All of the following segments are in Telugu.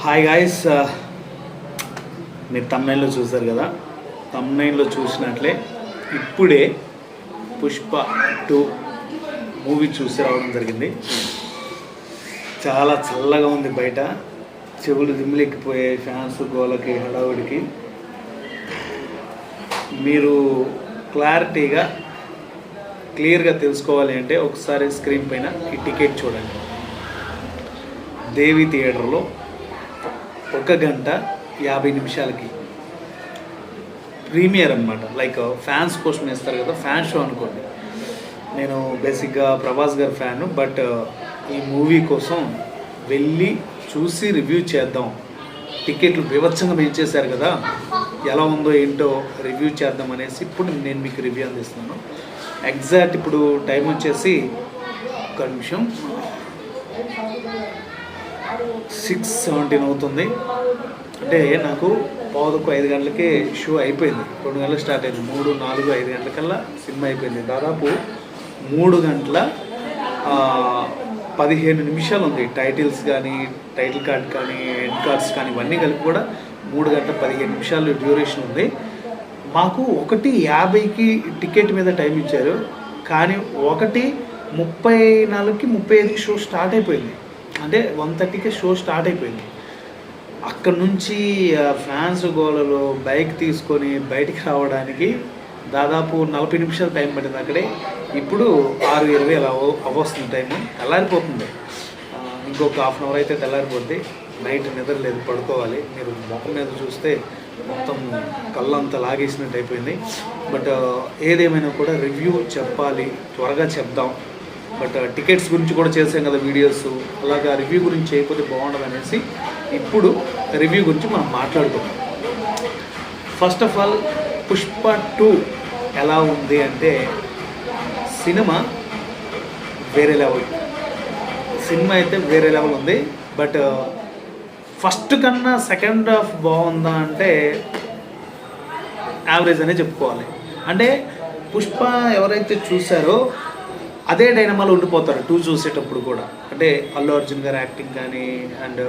హాయ్ గాయస్, మీరు తమ్నైన్లో చూసారు కదా. తమ్నైన్లో చూసినట్లే ఇప్పుడే పుష్ప 2 మూవీ చూసి రావడం జరిగింది. చాలా చల్లగా ఉంది బయట, చెవులు దిమ్ములెక్కిపోయాయి ఫ్యాన్స్ గోలకి హడావుడికి. మీరు క్లియర్గా తెలుసుకోవాలి అంటే ఒకసారి స్క్రీన్ పైన ఈ టికెట్ చూడండి. దేవి థియేటర్లో 1 గంట 50 నిమిషాలకి ప్రీమియర్ అనమాట. లైక్ ఫ్యాన్స్ కోసం వేస్తారు కదా, ఫ్యాన్ షో అనుకోండి. నేను బేసిక్గా ప్రభాస్ గారి ఫ్యాన్, బట్ ఈ మూవీ కోసం వెళ్ళి చూసి రివ్యూ చేద్దాం. టికెట్లు వివత్సంగా పెంచేశారు కదా, ఎలా ఉందో ఏంటో రివ్యూ చేద్దాం అనేసి ఇప్పుడు నేను మీకు రివ్యూ అందిస్తున్నాను. ఎగ్జాక్ట్ ఇప్పుడు టైం వచ్చేసి 1 నిమిషం 6:17 అవుతుంది. అంటే నాకు 4:05 గంటలకే షో అయిపోయింది. 2 గంటలకు స్టార్ట్ అయింది. 3, 4, 5 గంటలకల్లా సినిమా అయిపోయింది. దాదాపు 3 గంటల 15 నిమిషాలు ఉంది. టైటిల్స్ కానీ, టైటిల్ కార్డ్ కానీ, ఎండ్ కార్డ్స్ కానీ ఇవన్నీ కలిపి కూడా 3 గంటల 15 నిమిషాలు డ్యూరేషన్ ఉంది. మాకు 1:50కి టికెట్ మీద టైం ఇచ్చారు, కానీ 1:34కి 35కి షో స్టార్ట్ అయిపోయింది. అంటే 1:30కి షో స్టార్ట్ అయిపోయింది. అక్కడ నుంచి ఫ్యాన్స్ గోలలో బైక్ తీసుకొని బయటికి రావడానికి దాదాపు 40 నిమిషాలు టైం పట్టింది అక్కడే. ఇప్పుడు 6:20 అలా అవస్తుంది టైము. తెల్లారిపోతుంది. ఇంకొక హాఫ్ అన్ అవర్ అయితే తెల్లారిపోద్ది. నైట్ నిద్ర లేదు, పడుకోవాలి. మీరు ముఖం మీద చూస్తే మొత్తం కళ్ళంతా లాగేసినట్టు అయిపోయింది. బట్ ఏదేమైనా కూడా రివ్యూ చెప్పాలి, త్వరగా చెప్దాం. బట్ టికెట్స్ గురించి కూడా చేసాం కదా వీడియోస్, అలాగా రివ్యూ గురించి చేయకపోతే బాగుండదు అనేసి ఇప్పుడు రివ్యూ గురించి మనం మాట్లాడుకుందాం. ఫస్ట్ ఆఫ్ ఆల్ పుష్ప 2 ఎలా ఉంది అంటే, సినిమా వేరే లెవెల్. సినిమా అయితే వేరే లెవెల్ ఉంది. బట్ ఫస్ట్ కన్నా సెకండ్ హాఫ్ బాగుందా అంటే యావరేజ్ అనే చెప్పుకోవాలి. అంటే పుష్ప ఎవరైతే చూసారో అదే డైనమాలో ఉండిపోతారు 2 చూసేటప్పుడు కూడా. అంటే అల్లు అర్జున్ గారి యాక్టింగ్ కానీ, అండ్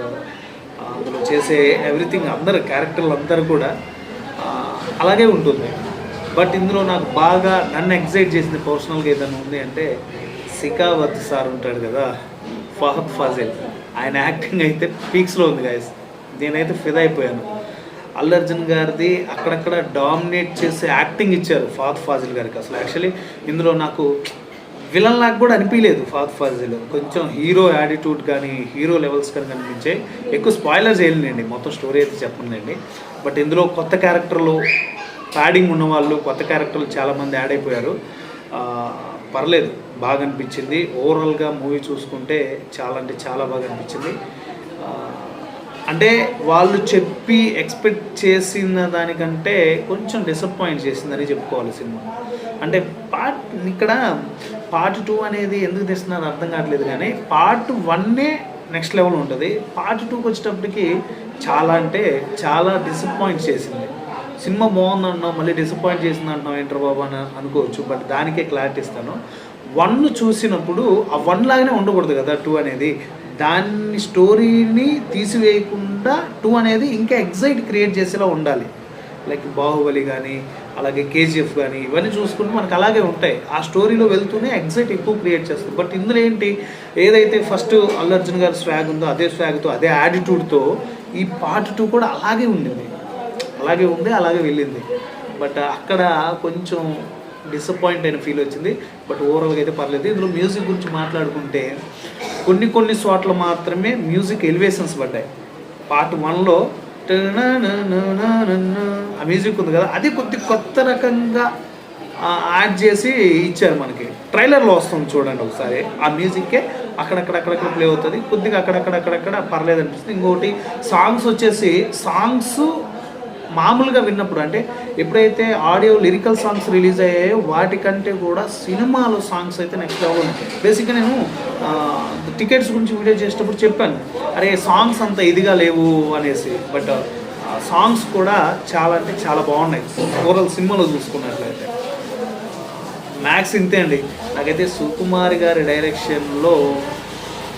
అందులో చేసే ఎవ్రీథింగ్, అందరు క్యారెక్టర్లు అందరూ కూడా అలాగే ఉంటుంది. బట్ ఇందులో నాకు బాగా నన్ను ఎక్సైట్ చేసింది పర్సనల్గా ఏదైనా ఉంది అంటే, సికావత్ సార్ ఉంటాడు కదా, ఫహద్ ఫాజిల్, ఆయన యాక్టింగ్ అయితే పీక్స్లో ఉంది గాయస్. నేనైతే ఫిదా అయిపోయాను. అల్లు అర్జున్ గారిది అక్కడక్కడ డామినేట్ చేసే యాక్టింగ్ ఇచ్చారు ఫహద్ ఫాజిల్ గారికి. అసలు యాక్చువల్లీ ఇందులో నాకు విలన్ లాగా కూడా అనిపించలేదు ఫహద్ ఫాజిల్. కొంచెం హీరో యాటిట్యూడ్ కానీ, హీరో లెవెల్స్ కానీ కనిపించాయి. ఎక్కువ స్పాయిలర్ చేయలేండి, మొత్తం స్టోరీ అయితే చెప్పండి. బట్ ఇందులో కొత్త క్యారెక్టర్లు, ప్యాడింగ్ ఉన్నవాళ్ళు, కొత్త క్యారెక్టర్లు చాలామంది యాడ్ అయిపోయారు. పర్లేదు, బాగా అనిపించింది. ఓవరాల్గా మూవీ చూసుకుంటే చాలా అంటే చాలా బాగా అనిపించింది. అంటే వాళ్ళు చెప్పి ఎక్స్పెక్ట్ చేసిన దానికంటే కొంచెం డిసప్పాయింట్ చేసిందని చెప్పుకోవాలి సినిమా. అంటే ఇక్కడ పార్ట్ 2 అనేది ఎందుకు తెస్తున్నారు అర్థం కావట్లేదు. కానీ పార్ట్ 1 నెక్స్ట్ లెవెల్ ఉంటుంది. పార్ట్ 2కి వచ్చేటప్పటికి చాలా అంటే చాలా డిసప్పాయింట్ చేసింది. సినిమా బాగుంది అంటున్నాం, మళ్ళీ డిసప్పాయింట్ చేసింది అంటున్నాం ఏంటర్ బాబు అని అనుకోవచ్చు. బట్ దానికే క్లారిటీ ఇస్తాను. 1 చూసినప్పుడు ఆ 1 లాగానే ఉండకూడదు కదా 2 అనేది. దాన్ని స్టోరీని తీసివేయకుండా 2 అనేది ఇంకా ఎగ్జైట్ క్రియేట్ చేసేలా ఉండాలి. లైక్ బాహుబలి కానీ, అలాగే కేజీఎఫ్ కానీ, ఇవన్నీ చూసుకుంటే మనకు అలాగే ఉంటాయి. ఆ స్టోరీలో వెళ్తూనే ఎగ్జైట్ ఎక్కువ క్రియేట్ చేస్తుంది. బట్ ఇందులో ఏంటి, ఏదైతే ఫస్ట్ అల్లు అర్జున్ గారి స్వాగ్ ఉందో అదే స్వాగ్తో, అదే యాటిట్యూడ్తో ఈ పార్ట్ 2 కూడా అలాగే ఉండింది, అలాగే వెళ్ళింది. బట్ అక్కడ కొంచెం డిసప్పాయింట్ అయిన ఫీల్ వచ్చింది. బట్ ఓవరాల్గా అయితే పర్లేదు. ఇందులో మ్యూజిక్ గురించి మాట్లాడుకుంటే కొన్ని చోట్ల మాత్రమే మ్యూజిక్ ఎలివేషన్స్ పడ్డాయి. పార్ట్ 1లో ఆ మ్యూజిక్ ఉంది కదా, అది కొత్త రకంగా యాడ్ చేసి ఇచ్చారు మనకి. ట్రైలర్లో వస్తుంది చూడండి ఒకసారి. ఆ మ్యూజిక్కే అక్కడక్కడ ప్లే అవుతుంది. కొద్దిగా అక్కడక్కడ పర్లేదు అనిపిస్తుంది. ఇంకోటి సాంగ్స్ మామూలుగా విన్నప్పుడు, అంటే ఎప్పుడైతే ఆడియో లిరికల్ సాంగ్స్ రిలీజ్ అయ్యాయో వాటికంటే కూడా సినిమాలో సాంగ్స్ అయితే నెక్స్ట్ లెవెల్ ఉంటాయి. బేసిక్గా నేను టికెట్స్ గురించి వీడియో చేసేటప్పుడు చెప్పాను, అరే సాంగ్స్ అంత ఇదిగా లేవు అనేసి. బట్ సాంగ్స్ కూడా చాలా అంటే చాలా బాగున్నాయి ఓవరాల్ సినిమాలో చూసుకున్నట్లయితే. మ్యాక్స్ ఇంతే అండి. నాకైతే సుకుమార్ గారి డైరెక్షన్లో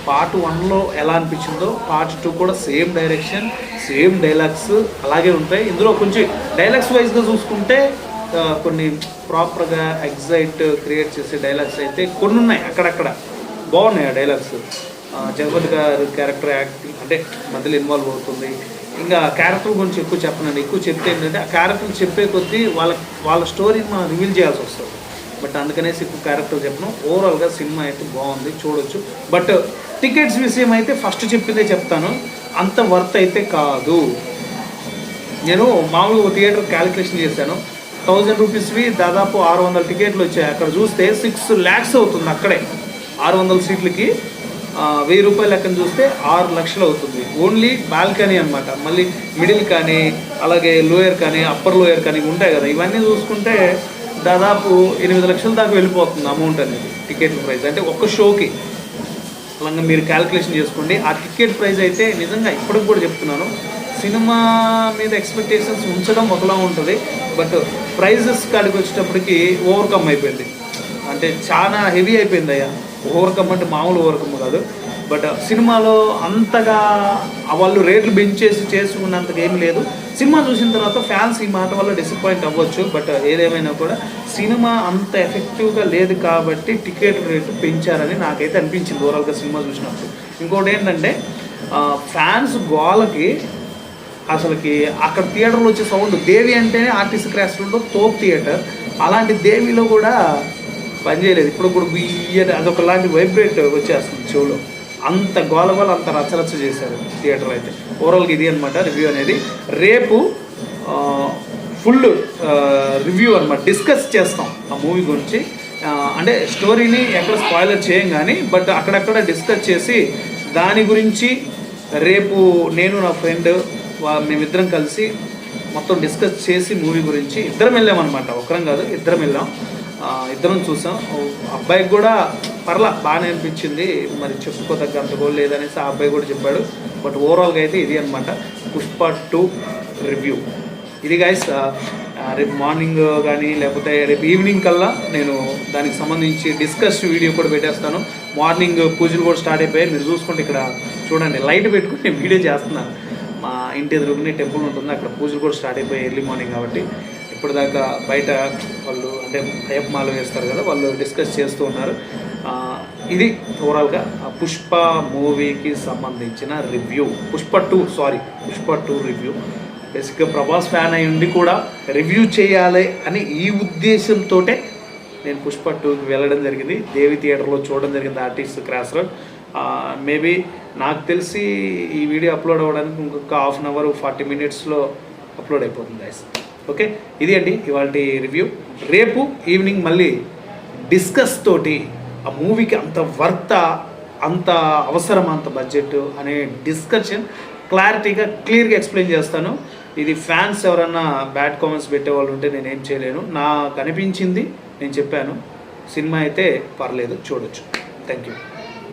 పార్ట్ 1లో ఎలా అనిపించిందో పార్ట్ 2 కూడా సేమ్ డైరెక్షన్, సేమ్ డైలాగ్స్ అలాగే ఉంటాయి. ఇందులో కొంచెం డైలాగ్స్ వైజ్గా చూసుకుంటే కొన్ని ప్రాపర్గా ఎగ్జైట్ క్రియేట్ చేసే డైలాగ్స్ అయితే కొన్ని ఉన్నాయి, అక్కడక్కడ బాగున్నాయి ఆ డైలాగ్స్. జగపతి గారు క్యారెక్టర్ యాక్టింగ్ అంటే మధ్యలో ఇన్వాల్వ్ అవుతుంది. ఇంకా క్యారెక్టర్ గురించి ఎక్కువ చెప్పనండి, ఎక్కువ చెప్తే ఏంటంటే ఆ క్యారెక్టర్ చెప్పే కొద్దీ వాళ్ళ స్టోరీని మనం రివీల్ చేయాల్సి వస్తుంది. బట్ అందుకనేసి ఎక్కువ క్యారెక్టర్ చెప్పను. ఓవరాల్గా సినిమా అయితే బాగుంది, చూడొచ్చు. బట్ టికెట్స్ విషయం అయితే ఫస్ట్ చెప్పిందే చెప్తాను, అంత వర్త్ అయితే కాదు. నేను మామూలుగా థియేటర్ క్యాలిక్యులేషన్ చేశాను, 1000 రూపీస్వి దాదాపు 600 టికెట్లు వచ్చాయి. అక్కడ చూస్తే 6 lakhs అవుతుంది. అక్కడే 600 సీట్లకి 1000 రూపాయలు లెక్కన చూస్తే 6 లక్షలు అవుతుంది. ఓన్లీ బాల్కనీ అనమాట. మళ్ళీ మిడిల్ కానీ అలాగే లోయర్ కానీ అప్పర్ లోయర్ కానీ ఉంటాయి కదా, ఇవన్నీ చూసుకుంటే దాదాపు 8 లక్షల దాకా వెళ్ళిపోతుంది అమౌంట్ అనేది, టికెట్ ప్రైస్. అంటే ఒక్క షోకి అలాగే మీరు క్యాలిక్యులేషన్ చేసుకోండి. ఆ టికెట్ ప్రైస్ అయితే నిజంగా ఇప్పటికి కూడా చెప్తున్నాను, సినిమా మీద ఎక్స్పెక్టేషన్స్ ఉంచడం ఒకలా ఉంటుంది, బట్ ప్రైజెస్ కాడికి వచ్చేటప్పటికి ఓవర్కమ్ అయిపోయింది. అంటే చాలా హెవీ అయిపోయింది అయ్యా. ఓవర్కమ్ అంటే మామూలు ఓవర్కమ్ కాదు. బట్ సినిమాలో అంతగా వాళ్ళు రేట్లు పెంచేసి చేసుకున్నంతగా ఏమి లేదు. సినిమా చూసిన తర్వాత ఫ్యాన్స్ ఈ మాట వల్ల డిసప్పాయింట్ అవ్వచ్చు. బట్ ఏదేమైనా కూడా సినిమా అంత ఎఫెక్టివ్గా లేదు కాబట్టి టికెట్ రేటు పెంచారని నాకైతే అనిపించింది ఓవరాల్గా సినిమా చూసినప్పుడు. ఇంకోటి ఏంటంటే ఫ్యాన్స్ గోలకి అసలుకి అక్కడ థియేటర్లో వచ్చే సౌండ్, దేవి అంటేనే ఆర్టీసీ క్రాస్లో తోప్ థియేటర్, అలాంటి దేవిలో కూడా పనిచేయలేదు. ఇప్పుడు బియ్యని అదొకలాంటి వైబ్రేట్ వచ్చేస్తుంది చెవులో. అంత గోల అంత రచ్చరచ్చ చేశారు థియేటర్ అయితే. ఓవరాల్గా ఇది అనమాట రివ్యూ అనేది. రేపు ఫుల్ రివ్యూ అనమాట, డిస్కస్ చేస్తాం ఆ మూవీ గురించి. అంటే స్టోరీని ఎక్కడ స్పాయిలర్ చేయం కానీ, బట్ అక్కడక్కడ డిస్కస్ చేసి దాని గురించి రేపు నేను నా ఫ్రెండ్ మేమిద్దరం కలిసి మొత్తం డిస్కస్ చేసి మూవీ గురించి ఇద్దరం వెళ్ళామన్నమాట. ఒకరం కాదు, ఇద్దరం వెళ్ళాం. ఇద్దరం చూసాం. అబ్బాయికి కూడా బాగానే అనిపించింది, మరి చెప్పుకోదగ్గ అంత గోల్ లేదనేసి ఆ అబ్బాయి కూడా చెప్పాడు. బట్ ఓవరాల్గా అయితే ఇది అనమాట పుష్ప 2 రివ్యూ. ఇది గైస్, రేపు మార్నింగ్ కానీ లేకపోతే రేపు ఈవినింగ్ కల్లా నేను దానికి సంబంధించి డిస్కస్ వీడియో కూడా పెట్టేస్తాను. మార్నింగ్ పూజలు కూడా స్టార్ట్ అయిపోయాయి, మీరు చూసుకుంటే ఇక్కడ చూడండి, లైట్ పెట్టుకుని నేను వీడియో చేస్తున్నాను. మా ఇంటి ఎదురుగానే టెంపుల్ ఉంటుంది, అక్కడ పూజలు కూడా స్టార్ట్ అయిపోయాయి ఎర్లీ మార్నింగ్ కాబట్టి. ఇప్పటిదాకా బయట వాళ్ళు అంటే అయ్యప్ప మాల వేస్తారు కదా, వాళ్ళు డిస్కస్ చేస్తూ ఉన్నారు. ఇది ఓవరాల్గా పుష్ప మూవీకి సంబంధించిన రివ్యూ. పుష్ప 2 రివ్యూ. బేసిక్గా ప్రభాస్ ఫ్యాన్ అయి ఉండి కూడా రివ్యూ చేయాలి అని ఈ ఉద్దేశంతో నేను పుష్ప 2కి వెళ్ళడం జరిగింది. దేవి థియేటర్లో చూడడం జరిగింది, ఆర్టీసీ క్రాస్ రోడ్. మేబీ నాకు తెలిసి ఈ వీడియో అప్లోడ్ అవ్వడానికి ఇంకొక 1/2 hour 40 minutesలో అప్లోడ్ అయిపోతుంది గైస్. ఓకే, ఇది అండి ఇవాళ రివ్యూ. రేపు ఈవినింగ్ మళ్ళీ డిస్కస్ తోటి ఆ మూవీకి అంత వర్తా, అంత అవసరం, అంత బడ్జెట్ అనే డిస్కషన్ క్లారిటీగా క్లియర్గా ఎక్స్ప్లెయిన్ చేస్తాను. ఇది ఫ్యాన్స్ ఎవరన్నా బ్యాడ్ కామెంట్స్ పెట్టేవాళ్ళు ఉంటే నేనేం చేయలేను. నాకు అనిపించింది నేను చెప్పాను. సినిమా అయితే పర్లేదు, చూడొచ్చు. Thank you.